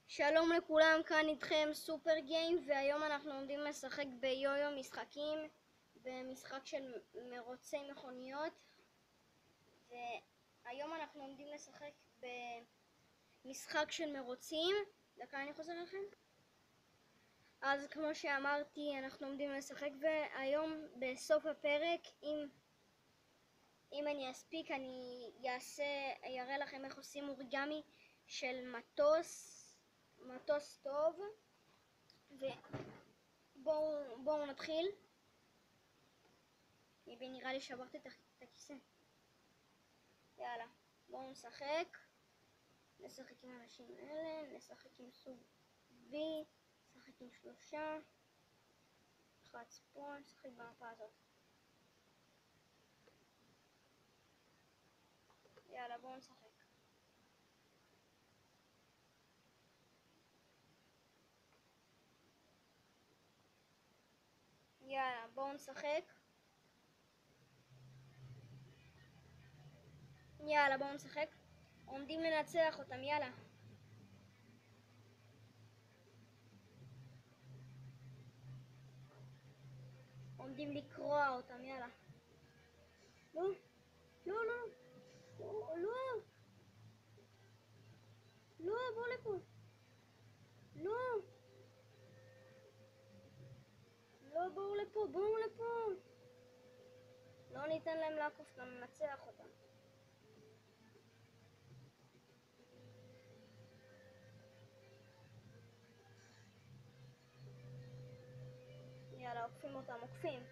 שלום לכולם, כאן איתכם סופר גיים, והיום אנחנו עומדים לשחק ביו-יו משחקים במשחק של מרוצי מכוניות. והיום אנחנו עומדים לשחק במשחק של מרוצים. דקה, אני חוזר לכם. אז כמו שאמרתי, אנחנו עומדים לשחק, והיום בסוף הפרק, אם אני אספיק, אני אראה לכם איך עושים אוריגמי של מטוס טוב. ובואו נתחיל. נראה לי שברתי את הכיסא. יאללה, בואו נשחק עם האנשים האלה, נשחק עם סוג B, נשחק עם 3, לחץ פה, נשחק במפה הזאת. יאללה, בואו נשחק. יאללה, בואו נשחק. יאללה, בואו נשחק. עומדים לנצח אותם, יאללה. עומדים לקרוע אותם, יאללה. לא, לא, לא, לא, לא, לא, בואו לפה. לא, לא, בואו לפה, בואו לפה. לא ניתן להם לעקוף, ננצח אותם. יאללה, עוקפים אותם, עוקפים.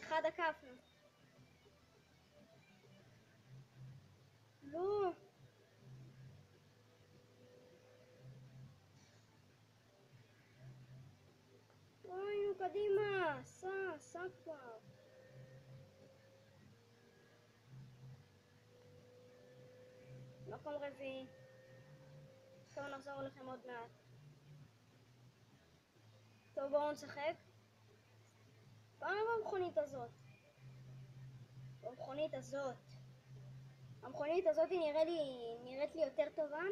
אחד עקפנו. לא. אוי, נו, קדימה. סע כבר. מקום רביעי. טוב, נחזור אליכם עוד מעט. טוב, בואו נשחק. פעם במכונית הזאת. המכונית הזאת נראית לי יותר טובה.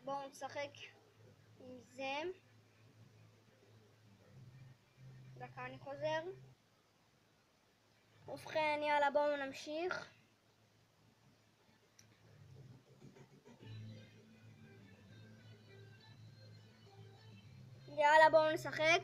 בואו נשחק עם זה. דקה, אני חוזר. ובכן, יאללה, בואו נמשיך. יאללה, בואו נשחק.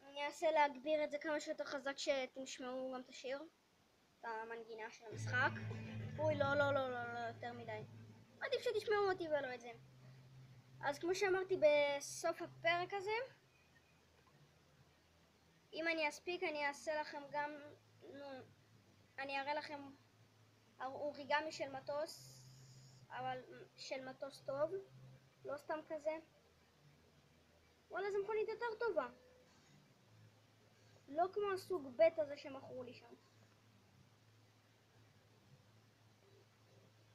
אני אנסה להגביר את זה כמה שיותר חזק שתשמעו גם את השיר, את המנגינה של המשחק. אוי, לא, יותר מדי. עדיף שתשמעו אותי ולא את זה. אז כמו שאמרתי בסוף הפרק הזה, אם אני אספיק אני אעשה לכם גם, אני אראה לכם אוריגמי של מטוס, אבל של מטוס טוב, לא סתם כזה. וואלה, זו מכונית יותר טובה, לא כמו הסוג ב' הזה שמכרו לי שם.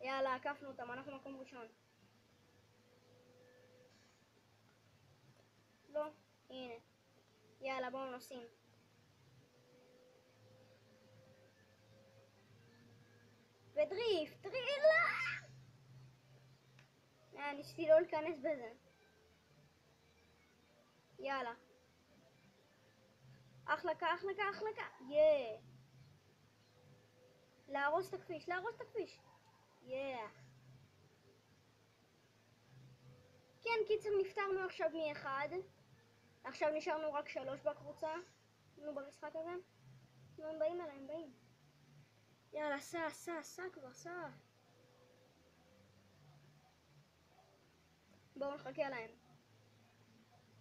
יאללה, עקפנו אותם, אנחנו מקום ראשון. לא, הנה. יאללה, בואו נוסעים. ודריפט, ניסיתי לא להיכנס בזה. יאללה. החלקה. להרוס את הכביש. כן, קיצר, נפטרנו עכשיו מאחד. עכשיו נשארנו רק 3 בקבוצה. במשחק הזה. הם באים אליי, יאללה, סע כבר. בואו נחכה להם.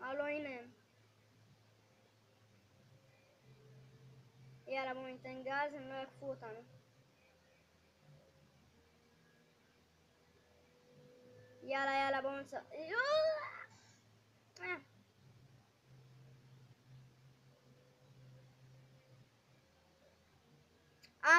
לא, הנה הם. יאללה, בואו ניתן גז, הם לא יקפו אותנו. יאללה, בואו נצא.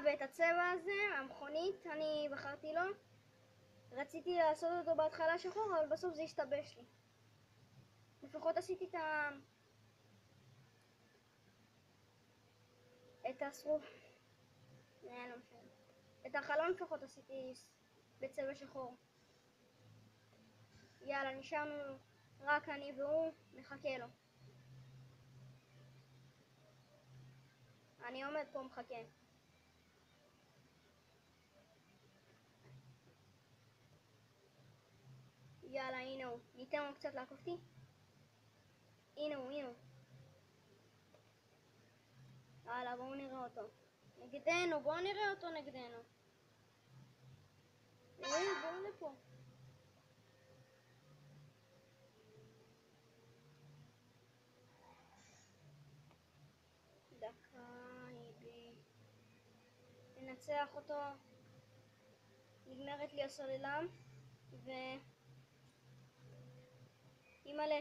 ואת הצבע הזה, המכונית, אני בחרתי לו. רציתי לעשות אותו בהתחלה שחור, אבל בסוף זה השתבש לי. לפחות עשיתי את הסרוף. לא משנה. את החלון לפחות עשיתי בצבע שחור. יאללה, נשארנו רק אני והוא, נחכה לו. אני עומד פה מחכה. יאללה, הנה הוא. ניתן לו קצת לעקוף אותי. הנה הוא. יאללה, בואו נראה אותו. נגדנו, בואו נראה אותו נגדנו. בואו לפה. דקה, ננצח אותו. נגמרת לי הסוללה. אימא'לה.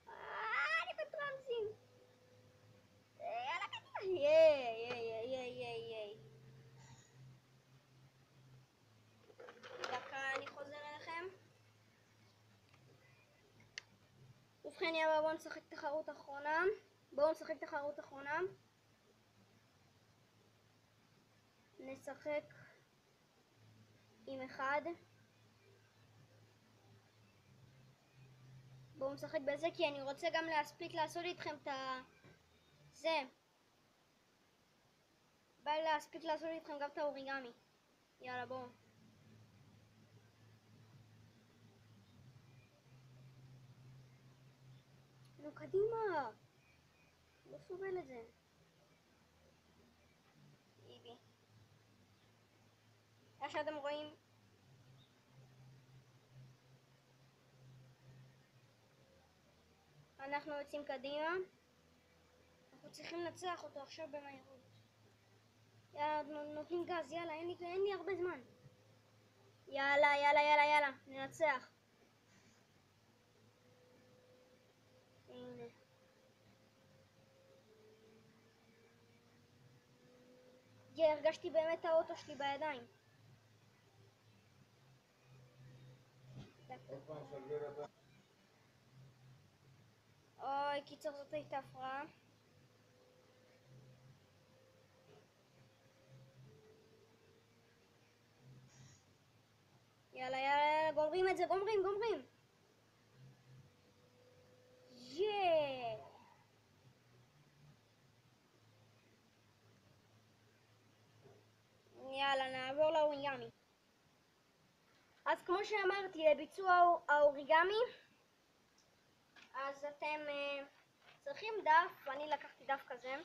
אני בטרנסים. יאללה קדימה. ייי. דקה, אני חוזר אליכם. ובכן, יאללה, בואו נשחק תחרות אחרונה. נשחק עם אחד. בואו נשחק בזה, כי אני רוצה גם להספיק לעשות איתכם את זה. בא לי להספיק לעשות איתכם גם את האוריגמי. יאללה, בואו. נו, קדימה. לא סובל את זה. איבי. איך שאתם רואים, אנחנו יוצאים קדימה. אנחנו צריכים לנצח אותו עכשיו במהירות. יאללה, נותנים גז, יאללה, אין לי הרבה זמן. יאללה, ננצח. הנה. הרגשתי באמת את האוטו שלי בידיים. אוי, קיצור, זאת הייתה הפרעה. יאללה, גומרים את זה, גומרים. יאללה, נעבור לאוריגמי. אז כמו שאמרתי, לביצוע האוריגמי, אז אתם צריכים דף, ואני לקחתי דף כזה.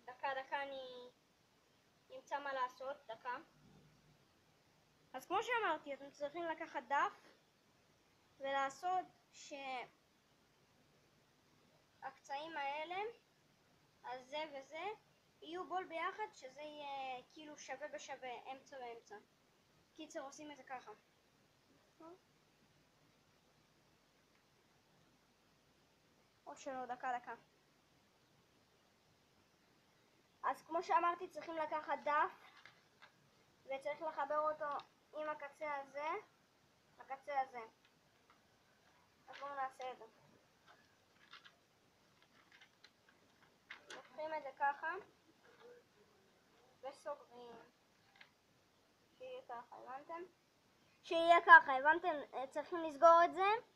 דקה, אני נמצא מה לעשות, דקה. אז כמו שאמרתי, אתם צריכים לקחת דף ולעשות שהקצעים האלה, אז זה וזה, יהיו בול ביחד, שזה יהיה כאילו שווה בשווה, אמצע באמצע. קיצר, עושים את זה ככה. או שלא, דקה. אז כמו שאמרתי, צריכים לקחת דף וצריך לחבר אותו עם הקצה הזה לקצה הזה. אז בואו נעשה את זה. לוקחים את זה ככה וסוגרים. שיהיה ככה, הבנתם? צריכים לסגור את זה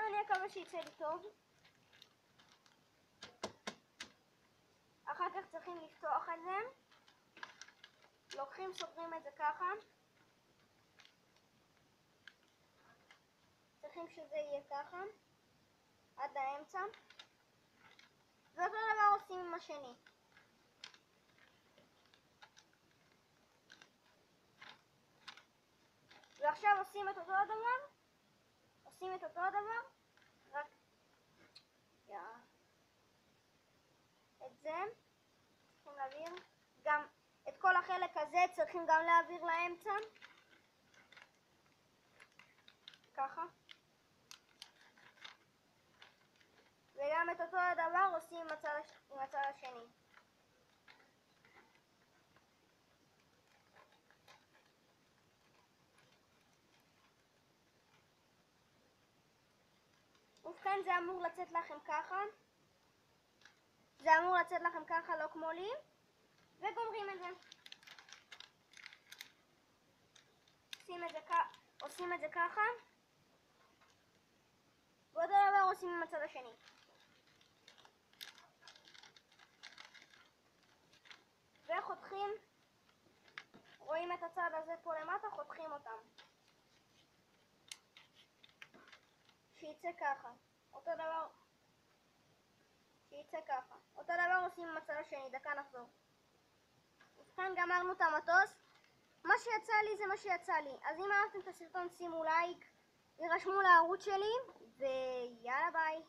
אני מקווה שיצא לי טוב. אחר כך צריכים לפתוח את זה. לוקחים, סוגרים את זה ככה. צריכים שזה יהיה ככה עד האמצע. ואותו דבר עושים עם השני. ועכשיו עושים את אותו הדבר. רק את זה צריכים להעביר. גם את כל החלק הזה צריכים גם להעביר לאמצע. ככה. וגם את אותו הדבר עושים עם הצד השני. ובכן, זה אמור לצאת לכם ככה. זה זה אמור לצאת לכם ככה, לא כמו לי, וגומרים את זה. עושים את זה ככה, ואותו דבר עושים עם הצד השני. וחותכים, רואים את הצד הזה פה למטה, חותכים אותם. שיצא ככה. אותו דבר עושים עם הצד השני. דקה נחזור. ובכן גמרנו את המטוס. מה שיצא לי זה מה שיצא לי. אז אם אהבתם את הסרטון שימו לייק, יירשמו לערוץ שלי, ויאללה ביי.